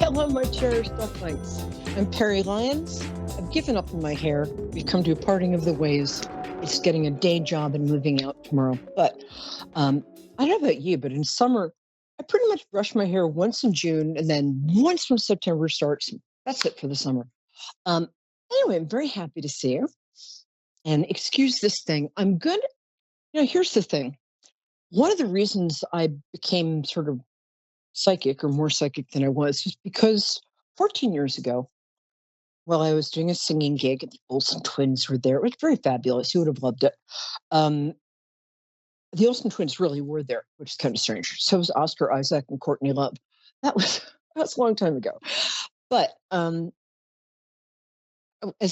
Hello, my cherished ducklings. I'm Peri Lyons. I've given up on my hair. We've come to a parting of the ways. It's getting a day job and moving out tomorrow. But I don't know about you, but in summer, I pretty much brush my hair once in June and then once when September starts. That's it for the summer. Um, anyway, I'm very happy to see you. And excuse this thing. I'm good. Here's the thing. One of the reasons I became sort of psychic or more psychic than I was because 14 years ago, while I was doing a singing gig, and the Olsen twins were there. It was very fabulous. You would have loved it. Um, the Olsen twins really were there, which is kind of strange. So was Oscar Isaac and Courtney Love. That was a long time ago. But as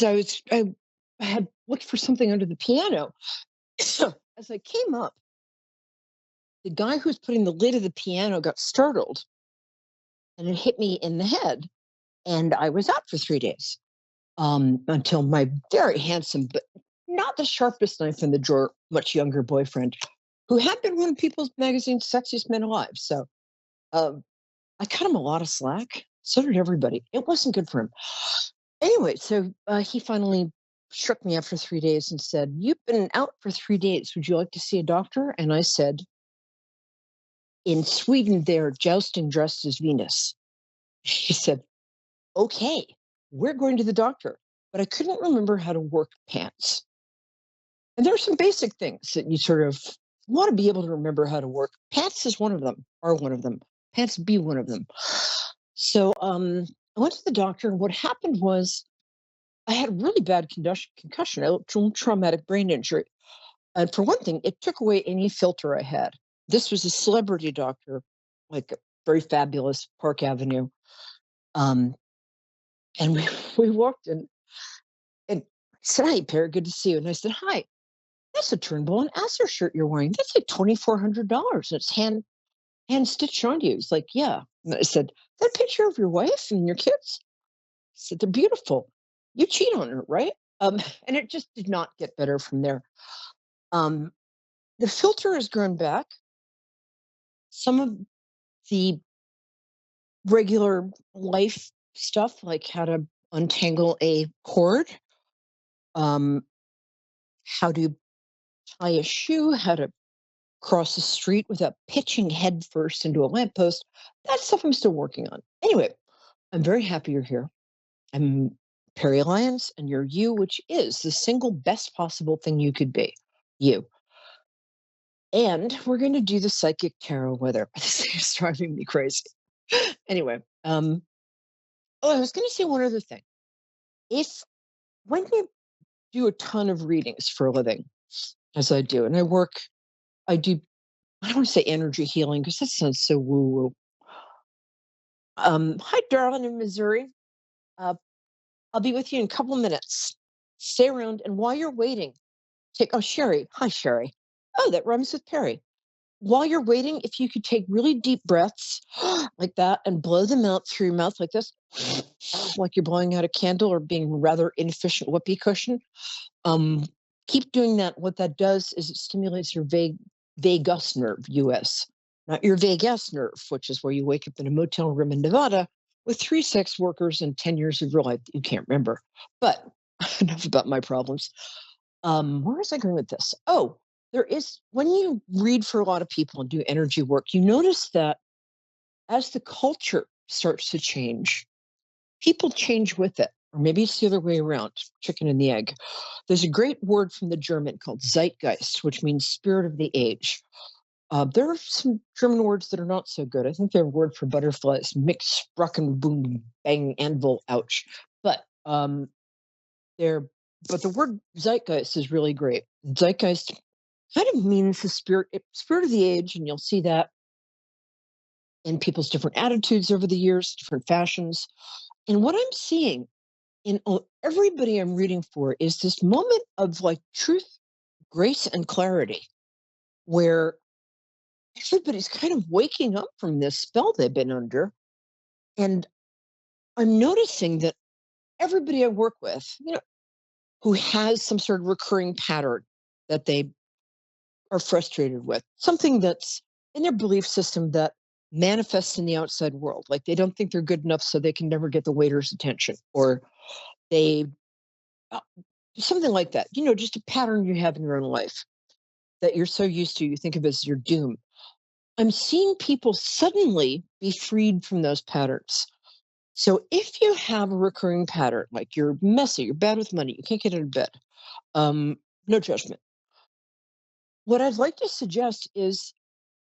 I had looked for something under the piano. As I came up, the guy who was putting the lid of the piano got startled, and it hit me in the head, and I was out for 3 days. Until my very handsome, but not the sharpest knife in the drawer, much younger boyfriend, who had been one of People's Magazine's sexiest men alive. So I cut him a lot of slack. So did everybody. It wasn't good for him. Anyway, so he finally shook me after 3 days and said, "You've been out for 3 days. Would you like to see a doctor?" And I said, "In Sweden, they're jousting dressed as Venus." He said, "Okay, we're going to the doctor." But I couldn't remember how to work pants. And there are some basic things that you sort of want to be able to remember how to work. Pants is one of them, are one of them. Pants be one of them. So I went to the doctor, and what happened was I had a really bad concussion, a traumatic brain injury. And for one thing, it took away any filter I had. This was a celebrity doctor, like a very fabulous Park Avenue. Um, and we walked in, and I said, "Hi, Peri, good to see you." And I said, "Hi, that's a Turnbull and Asser shirt you're wearing. That's like $2,400. It's hand stitched on you." He's like, "Yeah." And I said, "That picture of your wife and your kids?" He said, "They're beautiful. You cheat on her, right?" And it just did not get better from there. Um, the filter has grown back. Some of the regular life stuff, like how to untangle a cord, um, how to tie a shoe, how to cross the street without pitching headfirst into a lamppost. That's stuff I'm still working on. Anyway, I'm very happy you're here. I'm Peri Lyons, and you're you, which is the single best possible thing you could be. You. And we're going to do the psychic tarot weather. This is driving me crazy. Anyway, I was going to say one other thing. If when you do a ton of readings for a living, as I do, and I do, I don't want to say energy healing because that sounds so woo woo. Hi, darling, in Missouri. Uh, I'll be with you in a couple of minutes. Stay around, and while you're waiting, Sherry. Hi, Sherry. Oh, that rhymes with Perry. While you're waiting, if you could take really deep breaths like that and blow them out through your mouth like this, like you're blowing out a candle or being rather inefficient whoopee cushion. Um, keep doing that. What that does is it stimulates your vagus nerve, US, not your Vegas nerve, which is where you wake up in a motel room in Nevada with 3 sex workers and 10 years of your life that you can't remember. But enough about my problems. Where was I going with this? Oh, there is, when you read for a lot of people and do energy work, you notice that as the culture starts to change, people change with it. Or maybe it's the other way around, chicken and the egg. There's a great word from the German called Zeitgeist, which means spirit of the age. There are some German words that are not so good. I think their word for butterflies, mix, sprachen, boom, bang, anvil, ouch. But they're but the word zeitgeist is really great. Zeitgeist kind of means the spirit of the age, and you'll see that in people's different attitudes over the years, different fashions. And what I'm seeing in everybody I'm reading for is this moment of like truth, grace, and clarity, where everybody's kind of waking up from this spell they've been under. And I'm noticing that everybody I work with, who has some sort of recurring pattern that they are frustrated with, something that's in their belief system that manifests in the outside world. Like they don't think they're good enough, so they can never get the waiter's attention, or they uh, something like that. Just a pattern you have in your own life that you're so used to, you think of as your doom. I'm seeing people suddenly be freed from those patterns. So if you have a recurring pattern, like you're messy, you're bad with money, you can't get out of bed, no judgment. What I'd like to suggest is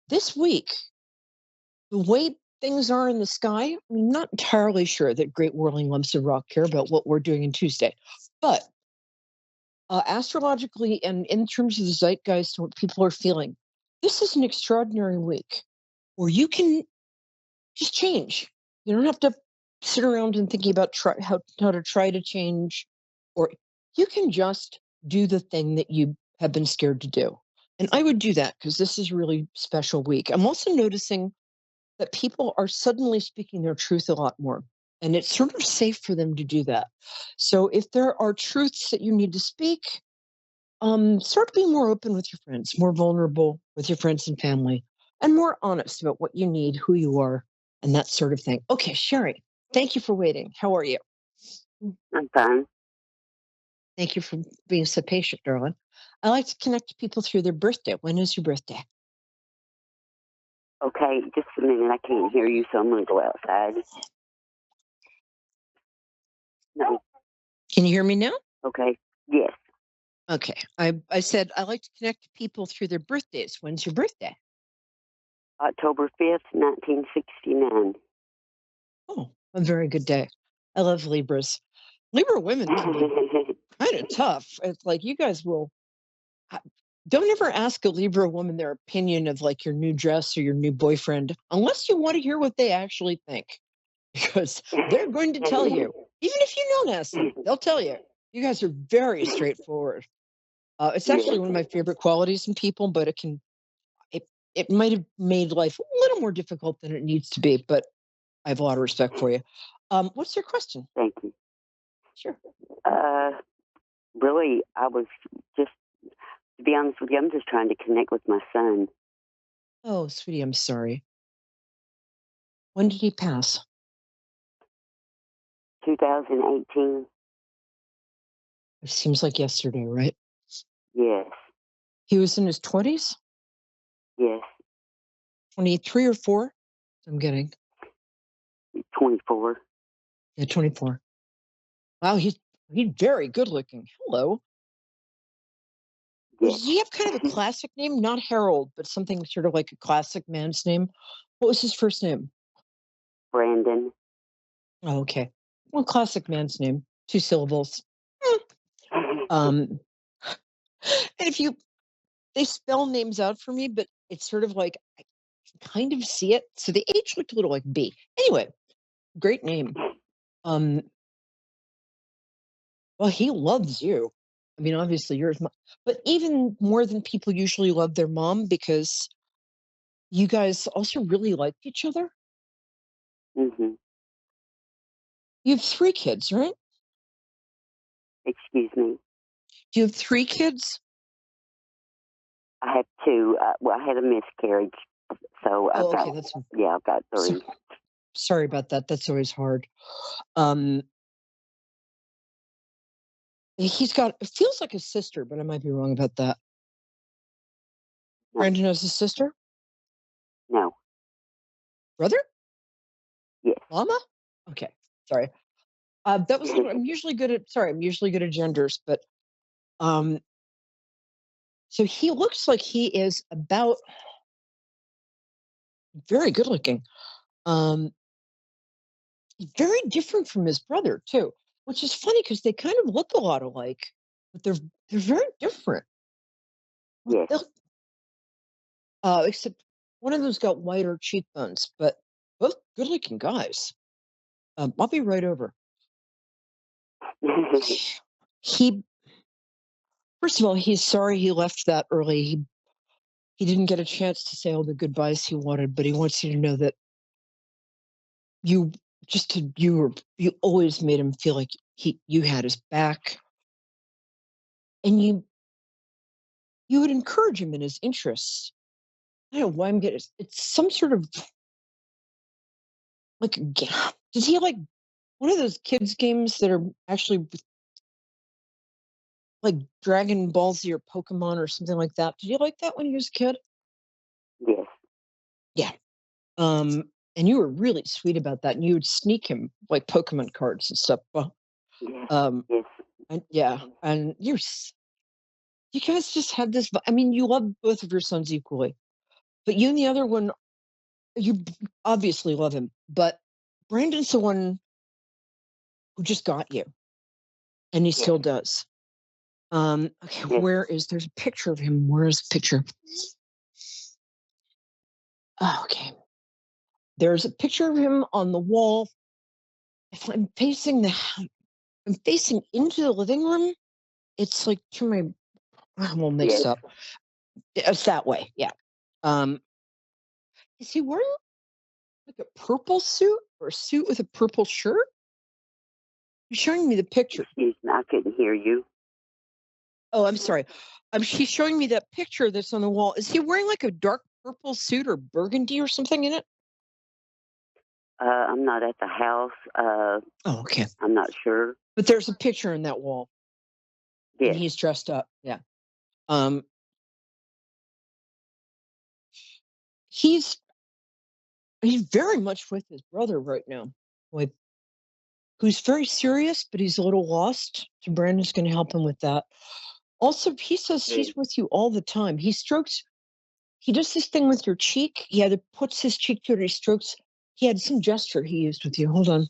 this week, the way things are in the sky, I'm not entirely sure that great whirling lumps of rock care about what we're doing on Tuesday, but astrologically and in terms of the zeitgeist and what people are feeling, this is an extraordinary week where you can just change. You don't have to sit around and thinking about how to try to change, or you can just do the thing that you have been scared to do. And I would do that because this is a really special week. I'm also noticing that people are suddenly speaking their truth a lot more. And it's sort of safe for them to do that. So if there are truths that you need to speak, start being more open with your friends, more vulnerable with your friends and family, and more honest about what you need, who you are, and that sort of thing. Okay, Sherry, thank you for waiting. How are you? I'm fine. Thank you for being so patient, darling. I like to connect people through their birthday. When is your birthday? Okay, just a minute. I can't hear you, so I'm going to go outside. No. Can you hear me now? Okay. Yes. Okay. I said I like to connect people through their birthdays. When's your birthday? October 5th, 1969. Oh, a very good day. I love Libras. Libra women can be kind of tough. It's like you guys will don't ever ask a Libra woman their opinion of like your new dress or your new boyfriend unless you want to hear what they actually think, because they're going to tell you, even if you don't ask them, they'll tell you. You guys are very straightforward. It's actually one of my favorite qualities in people, but it might have made life a little more difficult than it needs to be. But I have a lot of respect for you. What's your question? Thank you. Sure. Uh, really, I was just, to be honest with you, I'm just trying to connect with my son. Oh, sweetie, I'm sorry. When did he pass? 2018. It seems like yesterday, right? Yes. He was in his 20s, Yes. 23 or 4. I'm getting 24. yeah, 24. Wow, he's very good looking. Hello. Yes. Does he have kind of a classic name? Not Harold, but something sort of like a classic man's name. What was his first name? Brandon. Oh, okay. Well, classic man's name, 2 syllables. Eh. Um, and if you they spell names out for me, but it's sort of like I can kind of see it. So the H looked a little like B. Anyway, great name. Um, well, he loves you. I mean, obviously you're his mom, but even more than people usually love their mom because you guys also really liked each other. Mm-hmm. You have 3 kids, right? Excuse me. Do you have 3 kids? I have 2. Well, I had a miscarriage, so Oh, okay. That's I've got 3. sorry about that. That's always hard. Um, he's got it feels like a sister, but I might be wrong about that. No. Brandon has a sister, No. brother, Yes. mama. Okay, sorry. That was a little. I'm usually good at. Sorry, I'm usually good at genders, but um, so he looks like he is about very good looking. Um, very different from his brother too, which is funny because they kind of look a lot alike, but they're very different. What Yes. the except one of them's got whiter cheekbones, but both good-looking guys. I'll be right over. He, first of all, he's sorry he left that early. He didn't get a chance to say all the goodbyes he wanted, but he wants you to know that you you always made him feel like you had his back, and you would encourage him in his interests. I don't know why I'm getting it's some sort of like did he like one of those kids games that are actually like Dragon Ball Z or Pokemon or something like that? Did you like that when you was a kid? Yes. Yeah. And you were really sweet about that, and you would sneak him like Pokemon cards and stuff. Well, Yes. um, Yes. and yeah, and you guys just had this. I mean, you love both of your sons equally, but you and the other one, you obviously love him, but Brandon's the one who just got you, and he Yes. still does. Okay, Yes. there's a picture of him? Where is the picture? Oh, okay. There's a picture of him on the wall. If I'm facing into the living room. It's like to my, I'm all mixed Yes. up. It's that way, yeah. Um, is he wearing like a purple suit or a suit with a purple shirt? He's showing me the picture. Excuse me, I couldn't hear you. Oh, I'm sorry. She's showing me that picture that's on the wall. Is he wearing like a dark purple suit or burgundy or something in it? I'm not at the house. Oh, okay. I'm not sure. But there's a picture in that wall, and Yes. he's dressed up. Yeah. Um, he's he's very much with his brother right now, like who's very serious, but he's a little lost. So Brandon's going to help him with that. Also, he says Yes. he's with you all the time. He does this thing with your cheek. He either puts his cheek to it or he strokes. He had some gesture he used with you. Hold on.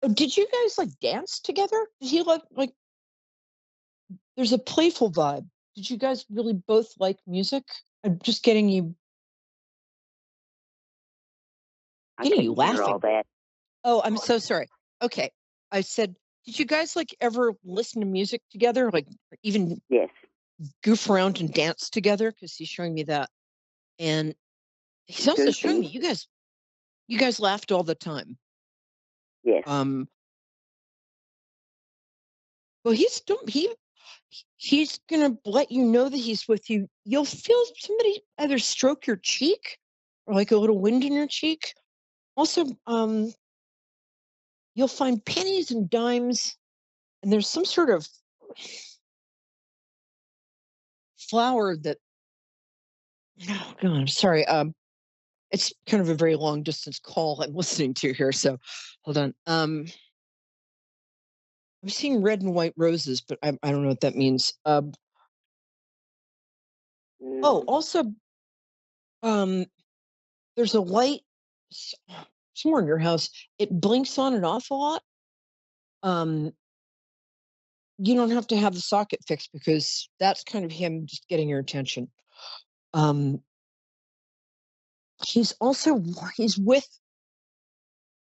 Oh, did you guys like dance together? Did he like, there's a playful vibe. Did you guys really both like music? I'm just I getting you couldn't hear all laughing. that. Oh, I'm so sorry. Okay. I said, did you guys like ever listen to music together? Like even Yes. goof around and dance together? Because he's showing me that. And he's also showing me Goofy. you guys laughed all the time. Yes. Well, he's gonna let you know that he's with you. You'll feel somebody either stroke your cheek or like a little wind in your cheek. Also, you'll find pennies and dimes, and there's some sort of flower that. Oh God, I'm sorry. It's kind of a very long distance call I'm listening to here, so hold on. I'm seeing red and white roses, but I don't know what that means. Oh, also, um, there's a light somewhere in your house. It blinks on and off a lot. Um, you don't have to have the socket fixed because that's kind of him just getting your attention. Um, he's with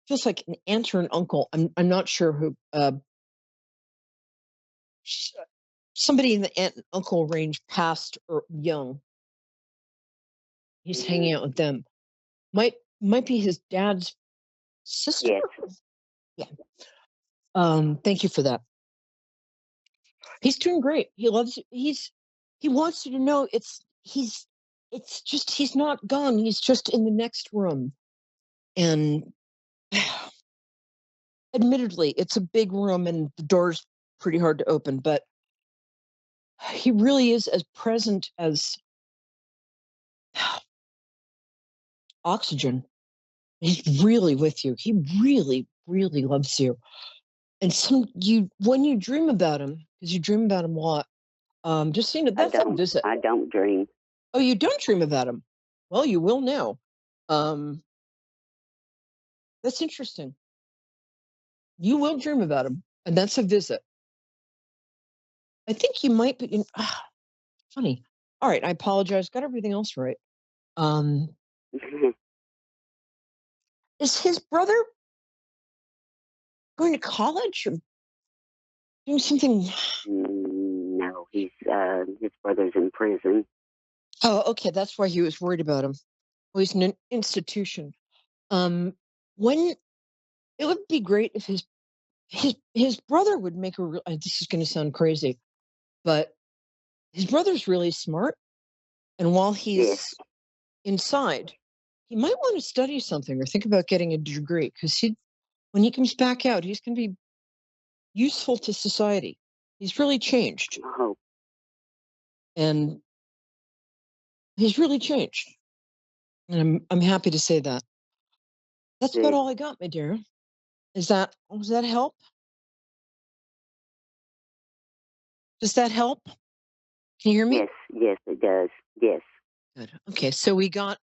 just like an aunt or an uncle. I'm not sure who. Somebody in the aunt and uncle range, past or young. He's hanging out with them. Might be his dad's sister. Yes. Yeah. Thank you for that. He's doing great. He loves you. He wants you to know it's just he's not gone. He's just in the next room. And admittedly, it's a big room and the door's pretty hard to open, but he really is as present as oxygen. He's really with you. He really, really loves you. And when you dream about him, because you dream about him a lot, just seeing it, that's a visit. I don't dream. Oh, you don't dream about him? Well, you will now. Um, that's interesting. You will dream about him, and that's a visit. I think you might be. Funny. All right, I apologize. Got everything else right. Um, is his brother going to college or doing something? No, his brother's in prison. Oh, okay. That's why he was worried about him. Well, he's in an institution. When it would be great if his brother would make this is going to sound crazy, but his brother's really smart, and while he's Yes. inside, he might want to study something or think about getting a degree because when he comes back out, he's going to be useful to society. He's really changed, Oh, and he's really changed. And I'm happy to say that. That's about good. all I got, my dear. Does that help? Does that help? Can you hear me? Yes, yes, it does. Yes. Good. Okay, so we got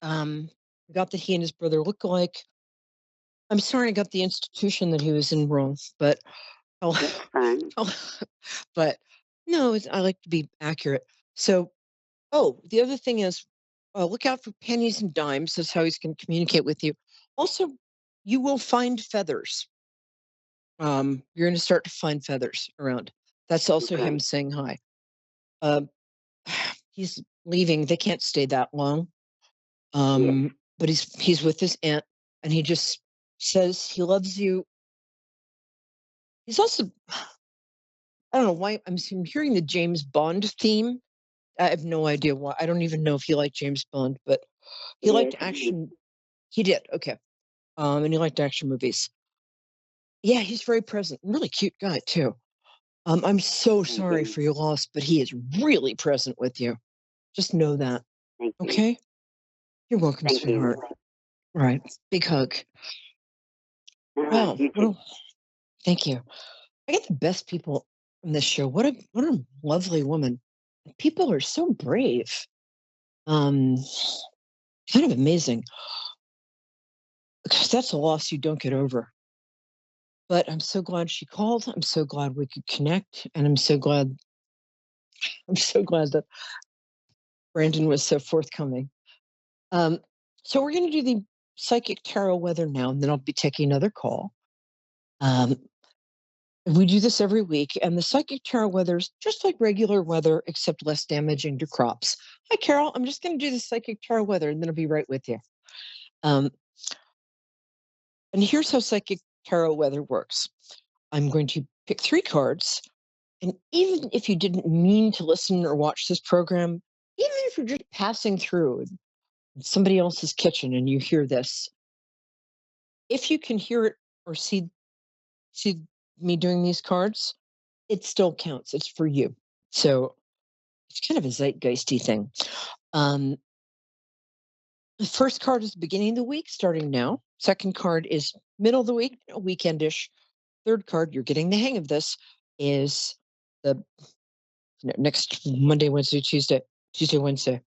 that he and his brother look alike. I'm sorry I got the institution that he was in wrong, but oh, That's fine. oh, but no, I like to be accurate. So, oh, the other thing is, look out for pennies and dimes. That's how he's going to communicate with you. Also, you will find feathers. You're going to start to find feathers around. That's also him Okay. saying hi. Um, he's leaving. They can't stay that long. Yes. But he's with his aunt, and he just says he loves you. He's also, I don't know why I'm hearing the James Bond theme. I have no idea why. I don't even know if he liked James Bond, but he Yes, liked he did. action. He did. Okay. And he liked action movies. Yeah, he's very present. Really cute guy too. I'm so Thank sorry you. for your loss, but he is really present with you. Just know that. Thank you. Okay. You're welcome, Thank you. sweetheart. All right. Big hug. Wow. You too. Thank you. I get the best people on this show. What a lovely woman. People are so brave. Um, Kind of amazing. Because that's a loss you don't get over. But I'm so glad she called. I'm so glad we could connect, and I'm so glad that Brandon was so forthcoming. Um, so we're going to do the psychic tarot weather now, and then I'll be taking another call. Um, we do this every week, and the psychic tarot weather is just like regular weather, except less damaging to crops. Hi, Carol. I'm just going to do the psychic tarot weather, and then I'll be right with you. Um, and here's how psychic tarot weather works. I'm going to pick 3 cards, and even if you didn't mean to listen or watch this program, even if you're just passing through somebody else's kitchen and you hear this, if you can hear it or see me doing these cards, it still counts. It's for you. So it's kind of a zeitgeisty thing. Um, the first card is the beginning of the week, starting now. Second card is middle of the week, weekendish. Third card, you're getting the hang of this, is the next Monday, Wednesday, Tuesday, Wednesday.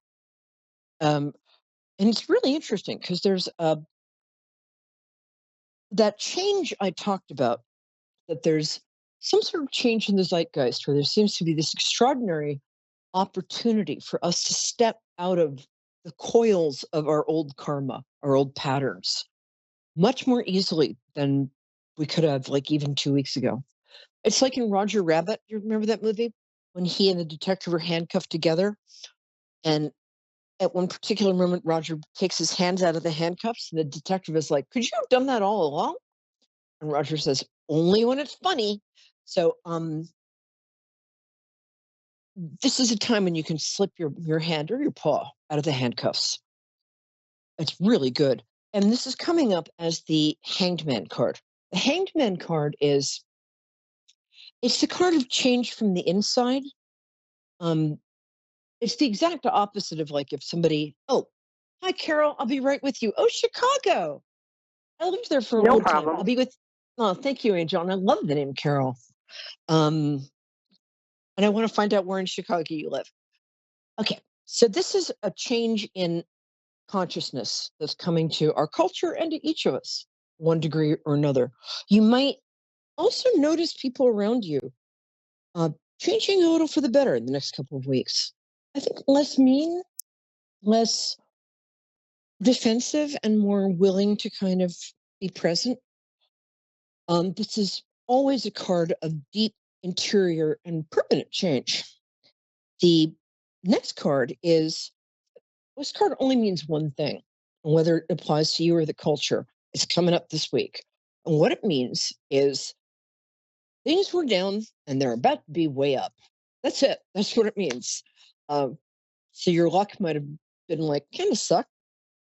And it's really interesting because there's that change I talked about, that there's some sort of change in the zeitgeist where there seems to be this extraordinary opportunity for us to step out of the coils of our old karma, our old patterns, much more easily than we could have, like, even 2 weeks ago. It's like in Roger Rabbit. You remember that movie when he and the detective are handcuffed together? And at one particular moment, Roger takes his hands out of the handcuffs, and the detective is like, "Could you have done that all along?" And Roger says, "Only when it's funny." So, this is a time when you can slip your hand or your paw out of the handcuffs. It's really good. And this is coming up as the Hanged Man card. The Hanged Man card it's the card of change from the inside. Um, it's the exact opposite of, like, if somebody, "Oh, hi Carol, I'll be right with you. Oh, Chicago. I lived there for a No long time. problem. I'll be with." Oh, thank you, Angel. And I love the name Carol. Um, and I want to find out where in Chicago you live. Okay. So this is a change in consciousness that's coming to our culture and to each of us, one degree or another. You might also notice people around you uh, changing a little for the better in the next couple of weeks. I think less mean, less defensive, and more willing to kind of be present. This is always a card of deep interior and permanent change. The next card is, this card only means one thing, whether it applies to you or the culture. It's coming up this week. And what it means is things were down and they're about to be way up. That's it. That's what it means. So your luck might have been like kind of suck.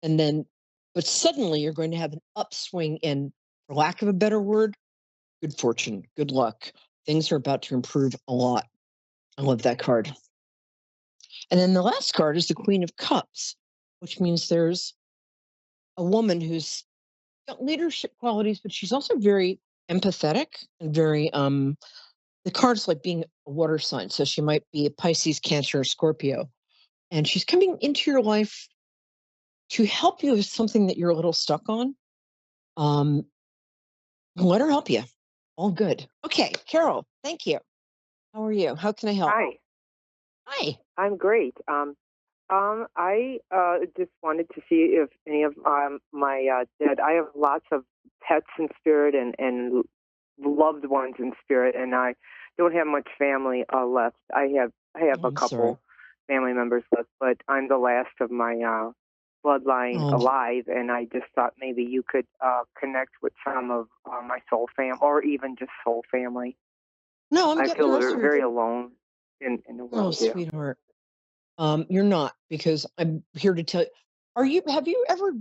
And then, but suddenly you're going to have an upswing in, for lack of a better word, good fortune, good luck. Things are about to improve a lot. I love that card. And then the last card is the Queen of Cups, which means there's a woman who's got leadership qualities, but she's also very empathetic and very the card's like being a water sign. So she might be a Pisces, Cancer, or Scorpio. And she's coming into your life to help you with something that you're a little stuck on. Um, let her help you. All good. Okay, Carol, thank you. How are you? How can I help? Hi, Hi. I'm great. I just wanted to see if any of my dead. I have lots of pets in spirit and loved ones in spirit, and I don't have much family left. I have Oh, a I'm sorry. couple family members left, but I'm the last of my bloodline Oh, alive, and I just thought maybe you could connect with some of my soul fam, or even just soul family. no, I'm I getting the feel rest of very your. alone in the Oh, world. Yeah. sweetheart. You're not, because I'm here to tell you. Have you ever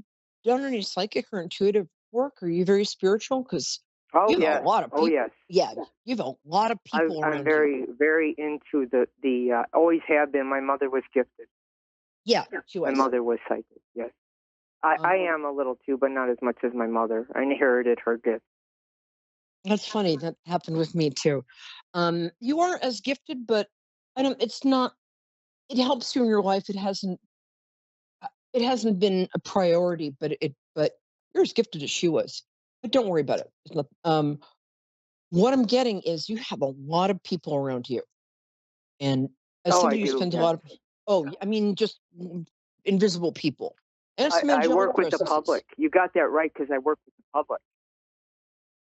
done any psychic or intuitive work? Are you very spiritual? Because Oh you have a yes. lot of Oh people. yes. Yeah, you have a lot of people I'm around you. very into the always have been. My mother was gifted. Yeah, she My was. mother was psychic. Yes. I Um, am a little too, but not as much as my mother. I inherited her gift. that's funny. That happened with me too. You aren't as gifted, but I don't. It's not. It helps you in your life. It hasn't been a priority, but you're as gifted as she was. But don't worry about it. It's not, what I'm getting is you have a lot of people around you, and as Oh, I somebody who do. spends a Yes. lot of, I mean, just invisible people, and some I angelic work with the presences. public. You got that right because I work with the public,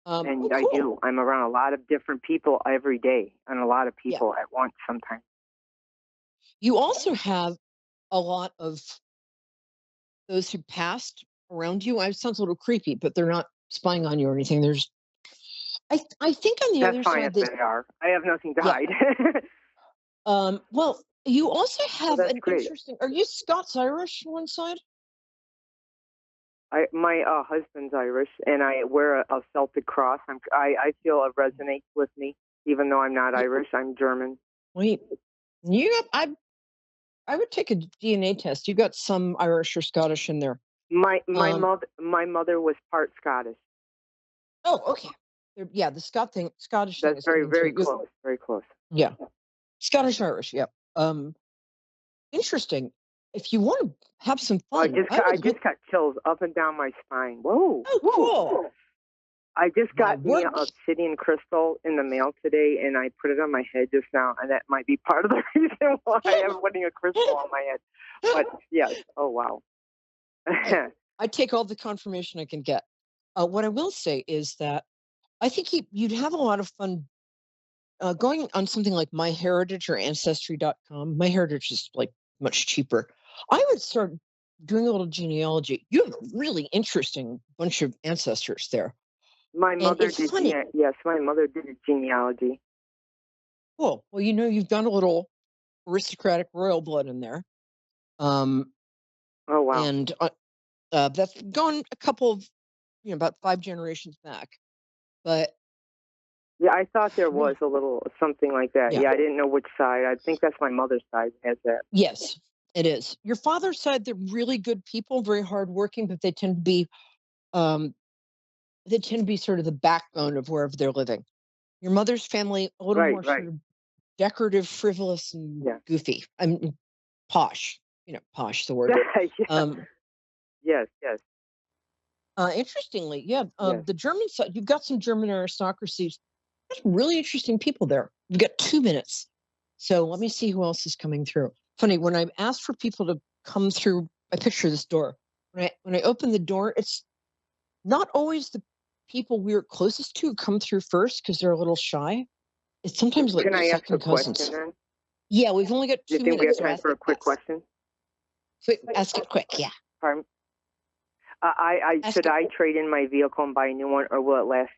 Oh, and I cool. do. I'm around a lot of different people every day, and a lot of Yeah. people at once sometimes. You also have a lot of those who passed around you. It sounds a little creepy, but they're not spying on you or anything. I think on the That's other fine side, if this, they are. I have nothing to yeah. hide. Well, you also So have that's an great. interesting. Are you Scots Irish on one side? My husband's Irish, and I wear a Celtic cross. I feel it resonates with me, even though I'm not Y- Irish. I'm German. Wait, you got, I would take a DNA test. You got some Irish or Scottish in there. Um, My mother was part Scottish. oh, okay. Yeah, the Scottish thing That's is very coming through. very close. Very close. Yeah, Scottish Irish. Yeah. Um, interesting. If you want to have some fun, I just got chills up and down my spine. Whoa, Oh, whoa! cool. I just My got me word. an obsidian crystal in the mail today, and I put it on my head just now, and that might be part of the reason why I'm putting a crystal on my head. But yes, oh wow. Hey, I take all the confirmation I can get. What I will say is that I think you'd have a lot of fun going on something like MyHeritage or Ancestry.com. MyHeritage is like much cheaper. I would start doing a little genealogy. You have a really interesting bunch of ancestors there. My And mother it's did funny. yes, my mother did genealogy. Cool. Well, you've got a little aristocratic royal blood in there. Um, Oh wow. and that's gone a couple of, about 5 generations back. But Yeah, I thought there yeah, was a little something like that. yeah, Yeah, I didn't know which side. I think that's my mother's side has that. yes, it is. Your father's side, they're really good people, very hardworking, but um, they tend to be sort of the backbone of wherever they're living. Your mother's family, a little Right, more sort right. of decorative, frivolous, and Yeah. goofy. I'm posh, posh, the word. Yeah. Um, Yes, yes, interestingly, yeah, yes. the German side, you've got some German aristocracy. There's really interesting people there. We've got 2 minutes. So let me see who else is coming through. Funny, when I asked for people to come through, I picture this door. When I open the door, it's not always the people we're closest to come through first because they're a little shy. It's sometimes like Can I ask a second question cousins. then? Yeah, we've only got Do you two think we have minutes, so time ask for a it quick fast. question? Quick, ask it quick. Yeah, Pardon? I ask should it. I trade in my vehicle and buy a new one, or will it last?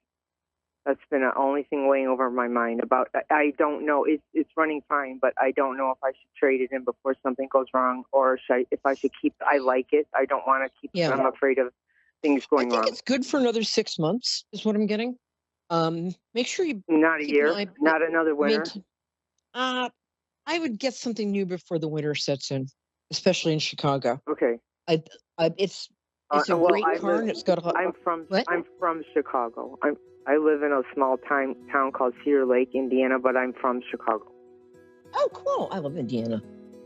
That's been the only thing weighing over my mind. I don't know. It's running fine, but I don't know if I should trade it in before something goes wrong, or if I should keep. I like it. I don't want to keep. Yeah. I'm afraid of things I going think wrong. it's good for another 6 months, is what I'm getting. Make sure you Not a keep an year. eye- Not another winter. I would get something new before the winter sets in, especially in Chicago. Okay. It's a Well, great car, and it's got a lot. I'm from What? I'm from Chicago. I live in a small town called Cedar Lake, Indiana, but I'm from Chicago. Oh, cool! I love Indiana.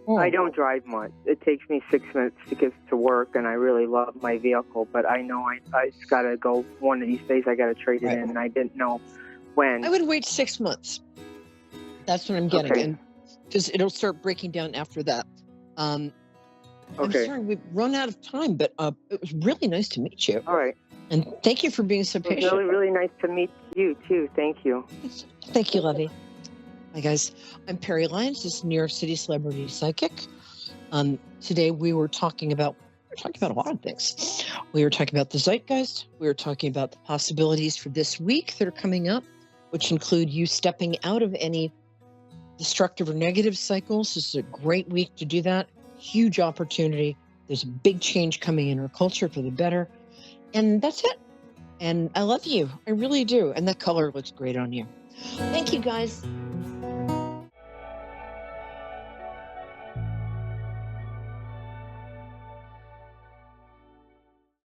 Oh. I don't drive much. It takes me 6 minutes to get to work, and I really love my vehicle. But I know I just gotta go one of these days. I gotta trade it in, and I didn't know when. I would wait 6 months. That's what I'm getting, Okay. and because it'll start breaking down after that. I'm Okay. sorry we've run out of time, but it was really nice to meet you, All right. and thank you for being so It was patient. really, really nice to meet you too. Thank you. Thank you, Lovey. Hi, guys. I'm Peri Lyons, this is New York City celebrity psychic. Today we were talking about a lot of things. We were talking about the zeitgeist. We were talking about the possibilities for this week that are coming up, which include you stepping out of any destructive or negative cycles. This is a great week to do that. Huge opportunity. There's a big change coming in our culture for the better. And that's it. And I love you. I really do. And that color looks great on you. Thank you, guys.